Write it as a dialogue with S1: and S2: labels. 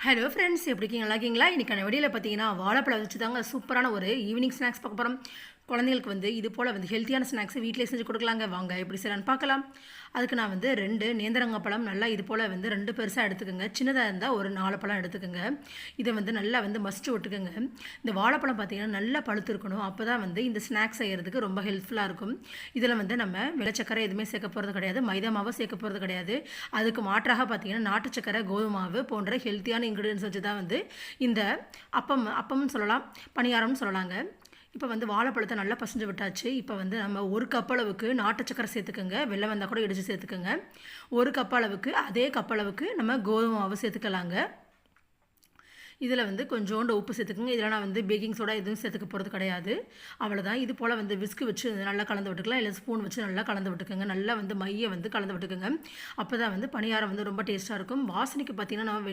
S1: Hello friends, எப்படி இருக்கீங்க? நல்லா இருக்கீங்களா? இன்றைக்கான வீடியோவில் பார்த்தீங்கன்னா வாழைப்பழம் வச்சு தாங்க சூப்பரான ஒரு ஈவினிங் ஸ்நாக்ஸ் பார்க்க போகிறோம். குழந்தைங்களுக்கு இது போல் ஹெல்த்தியான ஸ்நாக்ஸை வீட்டிலே செஞ்சு கொடுக்கலாங்க. வாங்க எப்படி செய்யலான்னு பார்க்கலாம். அதுக்கு நான் 2 நேந்திரங்காய் பழம் நல்லா இது போல் 2 பெருசாக எடுத்துக்கோங்க. சின்னதாக இருந்தால் ஒரு 4 பழம் எடுத்துக்கோங்க. இதை நல்லா மசிச்சு விட்டுக்கோங்க. இந்த வாழைப்பழம் பார்த்தீங்கன்னா நல்லா பழுத்து இருக்கணும். அப்போ தான் இந்த ஸ்நாக்ஸ் செய்கிறதுக்கு ரொம்ப ஹெல்ப்ஃபுல்லாக இருக்கும். இதில் நம்ம வெள்ளச்சக்கரை எதுவுமே சேர்க்க போகிறது கிடையாது, மைதா மாவு சேர்க்க போகிறது கிடையாது. அதுக்கு மாற்றாக பார்த்தீங்கன்னா நாட்டு சக்கரை, கோதுமை மாவு போன்ற ஹெல்த்தியான இன்க்ரீடியன்ஸ் வச்சு தான் இந்த அப்பம்னு சொல்லலாம், பணியாரம்னு சொல்லலாங்க. இப்போ வாழைப்பழத்தை நல்லா பசைஞ்சு விட்டாச்சு. இப்போ நம்ம 1 கப் அளவுக்கு நாட்டு சக்கரை சேர்த்துக்கோங்க. வெல்லம் வந்தால் கூட இடித்து சேர்த்துக்கோங்க. 1 கப் அளவுக்கு அதே கப் அளவுக்கு நம்ம கோதுமை மாவு சேர்த்துக்கலாங்க. இதில் கொஞ்சோண்டு உப்பு சேர்த்துக்குங்க. இதில் நான் பேக்கிங் சோடா எதுவும் சேர்த்துக்க போகிறது கிடையாது. அவ்வளோதான். இது போல் விஸ்கு வச்சு நல்லா கலந்து விட்டுக்கலாம், இல்லை ஸ்பூன் வச்சு நல்லா கலந்து விட்டுக்கோங்க. நல்லா மையை கலந்து விட்டுக்கோங்க. அப்போ தான் பணியாரம் ரொம்ப டேஸ்ட்டாக இருக்கும். வாசனைக்கு பார்த்திங்கன்னா நான்